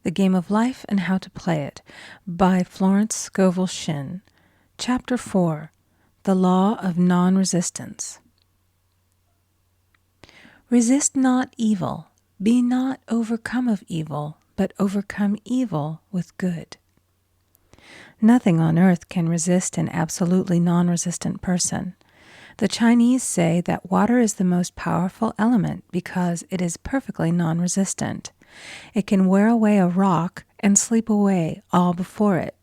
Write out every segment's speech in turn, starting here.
The Game of Life and How to Play It by Florence Scovel Shinn. Chapter 4. The Law of Non-Resistance. Resist not evil. Be not overcome of evil, but overcome evil with good. Nothing on earth can resist an absolutely non-resistant person. The Chinese say that water is the most powerful element because it is perfectly non-resistant. It can wear away a rock and sleep away all before it.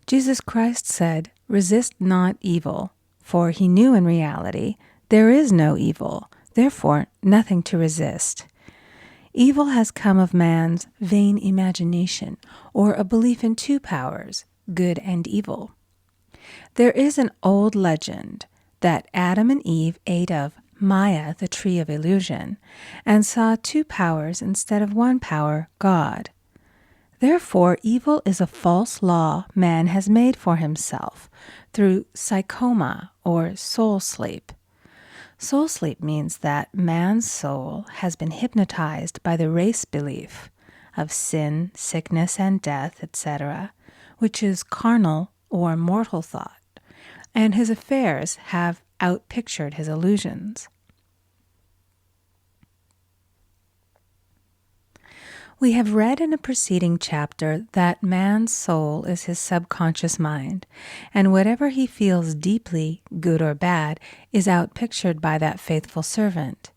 Jesus Christ said, "Resist not evil," for he knew in reality there is no evil, therefore nothing to resist. Evil has come of man's vain imagination, or a belief in two powers, good and evil. There is an old legend that Adam and Eve ate of Maya, the tree of illusion, and saw two powers instead of one power, God. Therefore, evil is a false law man has made for himself through psychoma or soul sleep. Soul sleep means that man's soul has been hypnotized by the race belief of sin, sickness, and death, etc., which is carnal or mortal thought, and his affairs have outpictured his illusions. We have read in a preceding chapter that man's soul is his subconscious mind, and whatever he feels deeply, good or bad, is outpictured by that faithful servant.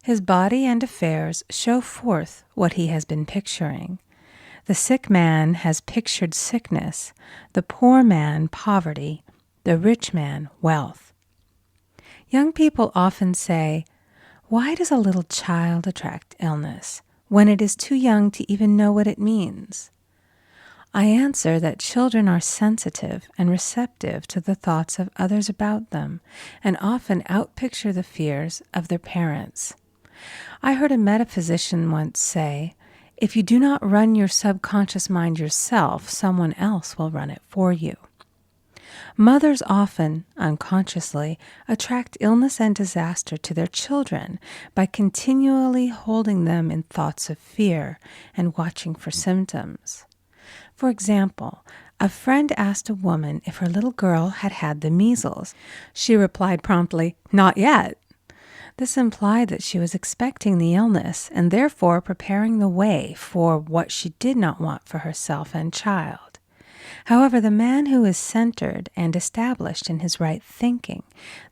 His body and affairs show forth what he has been picturing. The sick man has pictured sickness, the poor man poverty, the rich man wealth. Young people often say, "Why does a little child attract illness?" when it is too young to even know what it means? I answer that children are sensitive and receptive to the thoughts of others about them, and often outpicture the fears of their parents. I heard a metaphysician once say, "If you do not run your subconscious mind yourself, someone else will run it for you." Mothers often, unconsciously, attract illness and disaster to their children by continually holding them in thoughts of fear and watching for symptoms. For example, a friend asked a woman if her little girl had had the measles. She replied promptly, "Not yet." This implied that she was expecting the illness and therefore preparing the way for what she did not want for herself and child. However, the man who is centered and established in his right thinking,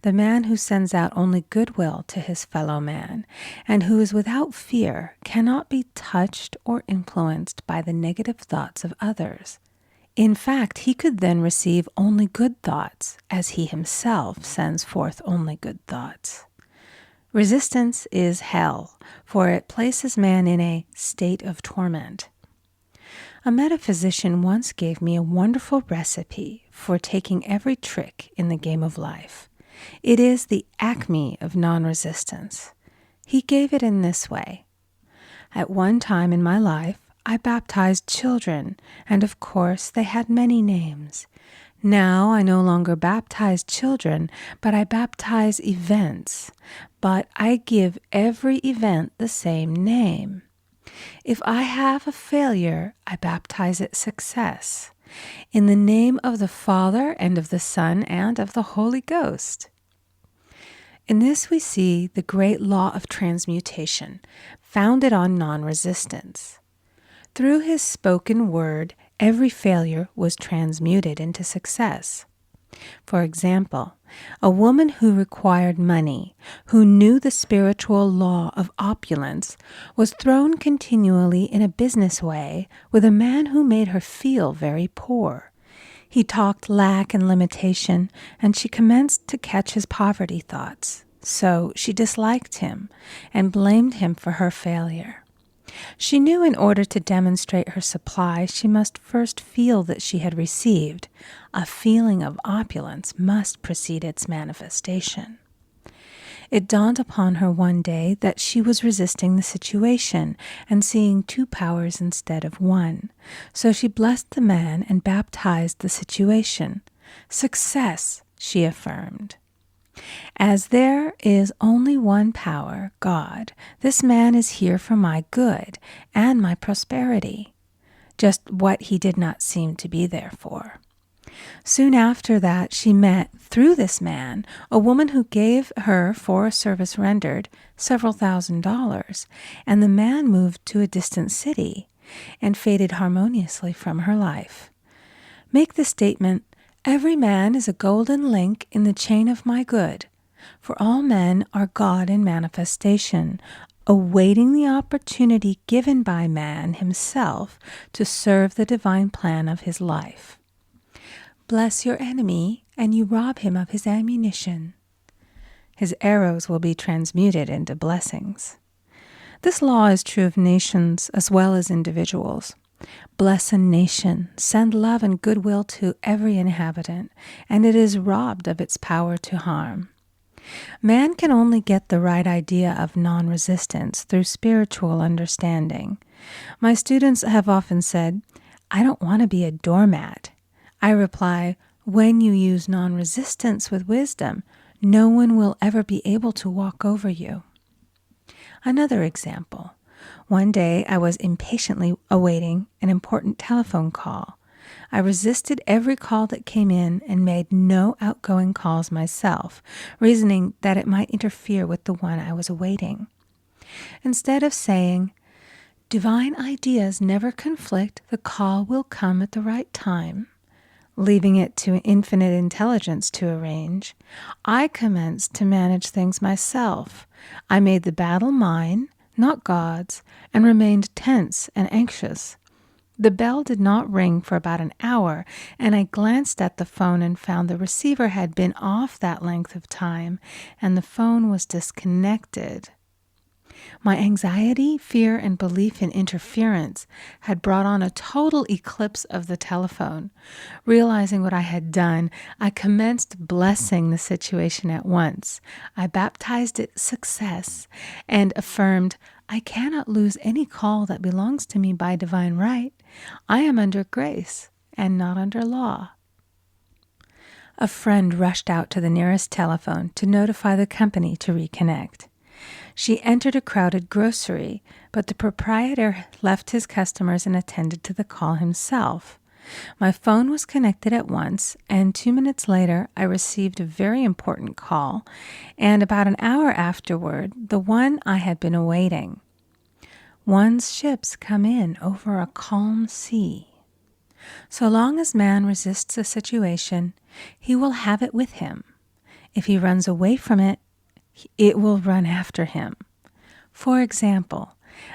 the man who sends out only goodwill to his fellow man, and who is without fear, cannot be touched or influenced by the negative thoughts of others. In fact, he could then receive only good thoughts, as he himself sends forth only good thoughts. Resistance is hell, for it places man in a state of torment. A metaphysician once gave me a wonderful recipe for taking every trick in the game of life. It is the acme of non-resistance. He gave it in this way. At one time in my life, I baptized children, and of course they had many names. Now I no longer baptize children, but I baptize events. But I give every event the same name. If I have a failure, I baptize it success, in the name of the Father and of the Son and of the Holy Ghost. In this we see the great law of transmutation, founded on non-resistance. Through his spoken word, every failure was transmuted into success. For example, a woman who required money, who knew the spiritual law of opulence, was thrown continually in a business way with a man who made her feel very poor. He talked lack and limitation, and she commenced to catch his poverty thoughts. So she disliked him and blamed him for her failure. She knew in order to demonstrate her supply, she must first feel that she had received. A feeling of opulence must precede its manifestation. It dawned upon her one day that she was resisting the situation and seeing two powers instead of one. So she blessed the man and baptized the situation. "Success," she affirmed. As there is only one power, God, this man is here for my good and my prosperity, just what he did not seem to be there for. Soon after that, she met, through this man, a woman who gave her, for a service rendered, several $1,000s, and the man moved to a distant city and faded harmoniously from her life. Make the statement, every man is a golden link in the chain of my good, for all men are God in manifestation, awaiting the opportunity given by man himself to serve the divine plan of his life. Bless your enemy, and you rob him of his ammunition. His arrows will be transmuted into blessings. This law is true of nations as well as individuals. Bless a nation, send love and goodwill to every inhabitant, and it is robbed of its power to harm. Man can only get the right idea of non-resistance through spiritual understanding. My students have often said, I don't want to be a doormat. I reply, when you use non-resistance with wisdom, no one will ever be able to walk over you. Another example. One day I was impatiently awaiting an important telephone call. I resisted every call that came in and made no outgoing calls myself, reasoning that it might interfere with the one I was awaiting. Instead of saying, divine ideas never conflict, the call will come at the right time, leaving it to infinite intelligence to arrange, I commenced to manage things myself. I made the battle mine, not God's, and remained tense and anxious. The bell did not ring for about an hour, and I glanced at the phone and found the receiver had been off that length of time, and the phone was disconnected. My anxiety, fear, and belief in interference had brought on a total eclipse of the telephone. Realizing what I had done, I commenced blessing the situation at once. I baptized it success and affirmed, I cannot lose any call that belongs to me by divine right. I am under grace and not under law. A friend rushed out to the nearest telephone to notify the company to reconnect. She entered a crowded grocery, but the proprietor left his customers and attended to the call himself. My phone was connected at once, and 2 minutes later I received a very important call, and about an hour afterward, the one I had been awaiting. One's ships come in over a calm sea. So long as man resists a situation, he will have it with him. If he runs away from it, it will run after him. For example,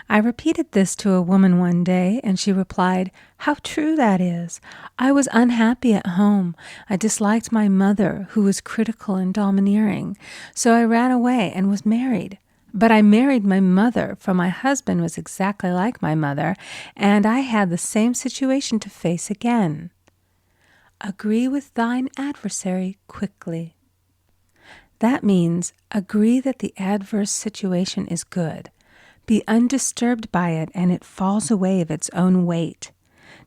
I repeated this to a woman one day, and she replied, how true that is. I was unhappy at home. I disliked my mother, who was critical and domineering, so I ran away and was married. But I married my mother, for my husband was exactly like my mother, and I had the same situation to face again. Agree with thine adversary quickly. That means agree that the adverse situation is good. Be undisturbed by it, and it falls away of its own weight.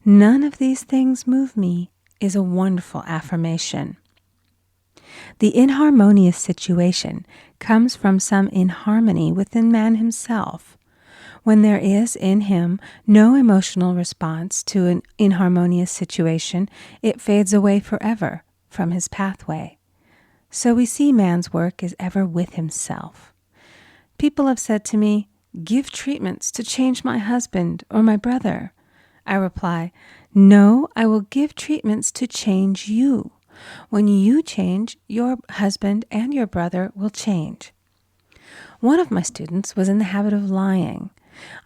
None of these things move me is a wonderful affirmation. The inharmonious situation comes from some inharmony within man himself. When there is in him no emotional response to an inharmonious situation, it fades away forever from his pathway. So we see man's work is ever with himself. People have said to me, give treatments to change my husband or my brother. I reply, no, I will give treatments to change you. When you change, your husband and your brother will change. One of my students was in the habit of lying.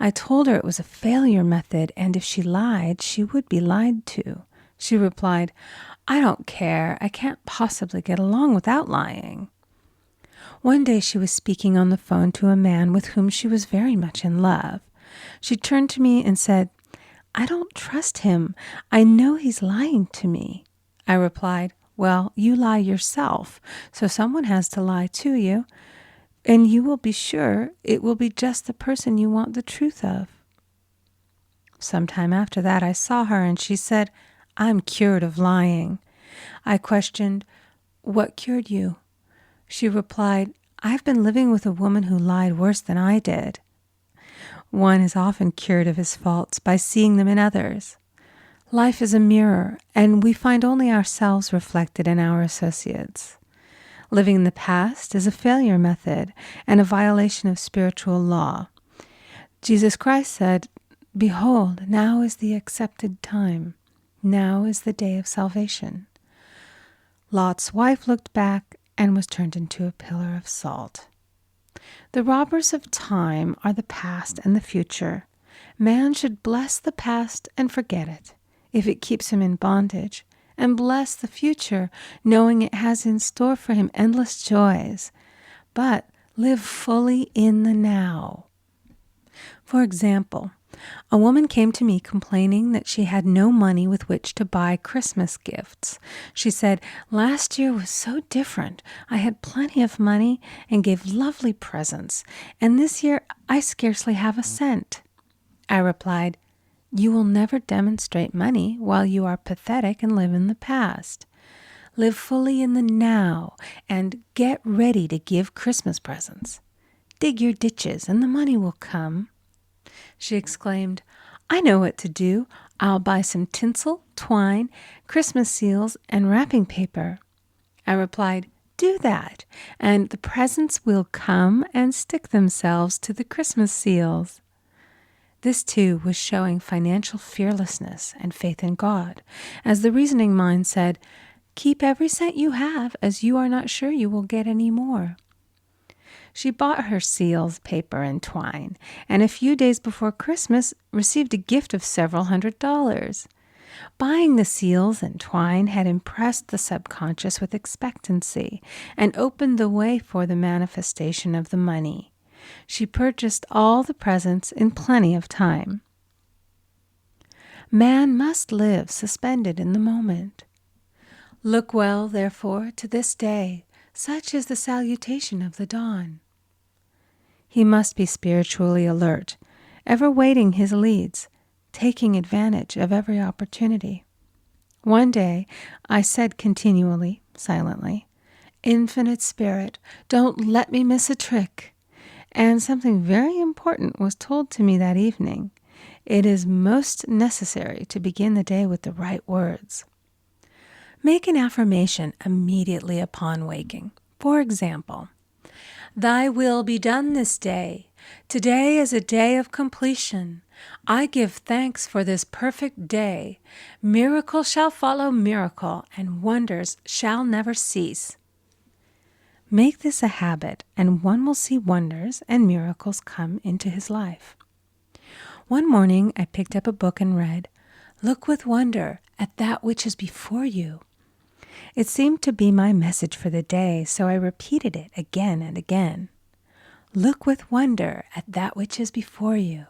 I told her it was a failure method, and if she lied, she would be lied to. She replied, I don't care. I can't possibly get along without lying. One day she was speaking on the phone to a man with whom she was very much in love. She turned to me and said, I don't trust him. I know he's lying to me. I replied, well, you lie yourself, so someone has to lie to you, and you will be sure it will be just the person you want the truth of. Sometime after that I saw her, and she said, I'm cured of lying. I questioned, what cured you? She replied, "I've been living with a woman who lied worse than I did." One is often cured of his faults by seeing them in others. Life is a mirror, and we find only ourselves reflected in our associates. Living in the past is a failure method and a violation of spiritual law. Jesus Christ said, "Behold, now is the accepted time. Now is the day of salvation." Lot's wife looked back and was turned into a pillar of salt. The robbers of time are the past and the future. Man should bless the past and forget it, if it keeps him in bondage, and bless the future, knowing it has in store for him endless joys, but live fully in the now. For example, a woman came to me complaining that she had no money with which to buy Christmas gifts. She said, "Last year was so different. I had plenty of money and gave lovely presents, and this year I scarcely have a cent." I replied, "You will never demonstrate money while you are pathetic and live in the past. Live fully in the now and get ready to give Christmas presents. Dig your ditches and the money will come." She exclaimed, "I know what to do. I'll buy some tinsel, twine, Christmas seals, and wrapping paper." I replied, "Do that, and the presents will come and stick themselves to the Christmas seals." This, too, was showing financial fearlessness and faith in God, as the reasoning mind said, "Keep every cent you have, as you are not sure you will get any more." She bought her seals, paper, and twine, and a few days before Christmas received a gift of several $100s. Buying the seals and twine had impressed the subconscious with expectancy and opened the way for the manifestation of the money. She purchased all the presents in plenty of time. Man must live suspended in the moment. Look well, therefore, to this day. Such is the salutation of the dawn. He must be spiritually alert, ever waiting his leads, taking advantage of every opportunity. One day I said continually, silently, "Infinite Spirit, don't let me miss a trick." And something very important was told to me that evening. It is most necessary to begin the day with the right words. Make an affirmation immediately upon waking. For example, "Thy will be done this day. Today is a day of completion. I give thanks for this perfect day. Miracle shall follow miracle, and wonders shall never cease." Make this a habit, and one will see wonders and miracles come into his life. One morning I picked up a book and read, "Look with wonder at that which is before you." It seemed to be my message for the day, so I repeated it again and again. Look with wonder at that which is before you.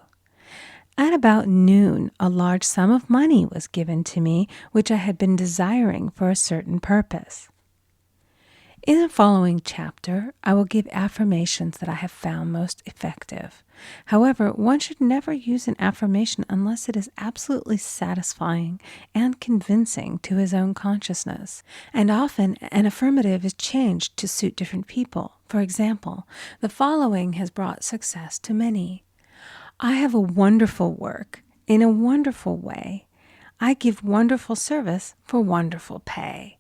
At about noon, a large sum of money was given to me, which I had been desiring for a certain purpose. In the following chapter, I will give affirmations that I have found most effective. However, one should never use an affirmation unless it is absolutely satisfying and convincing to his own consciousness. And often, an affirmative is changed to suit different people. For example, the following has brought success to many. I have a wonderful work in a wonderful way. I give wonderful service for wonderful pay.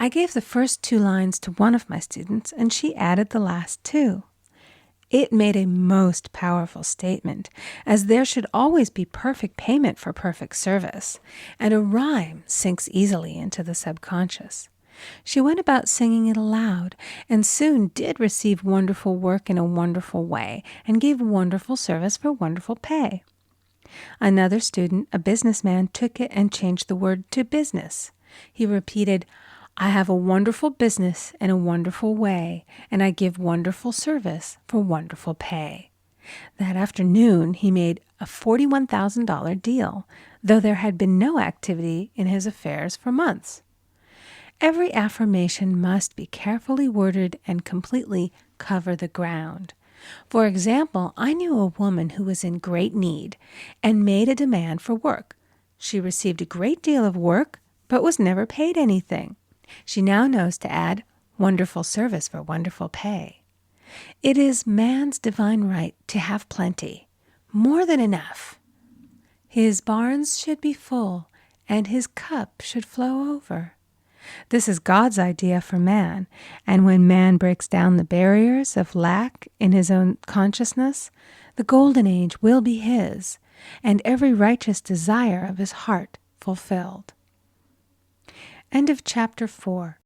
I gave the first 2 lines to one of my students, and she added the last 2. It made a most powerful statement, as there should always be perfect payment for perfect service, and a rhyme sinks easily into the subconscious. She went about singing it aloud, and soon did receive wonderful work in a wonderful way, and gave wonderful service for wonderful pay. Another student, a businessman, took it and changed the word to business. He repeated, "I have a wonderful business in a wonderful way, and I give wonderful service for wonderful pay." That afternoon, he made a $41,000 deal, though there had been no activity in his affairs for months. Every affirmation must be carefully worded and completely cover the ground. For example, I knew a woman who was in great need and made a demand for work. She received a great deal of work, but was never paid anything. She now knows to add wonderful service for wonderful pay. It is man's divine right to have plenty, more than enough. His barns should be full, and his cup should flow over. This is God's idea for man, and when man breaks down the barriers of lack in his own consciousness, the golden age will be his, and every righteous desire of his heart fulfilled. End of chapter 4.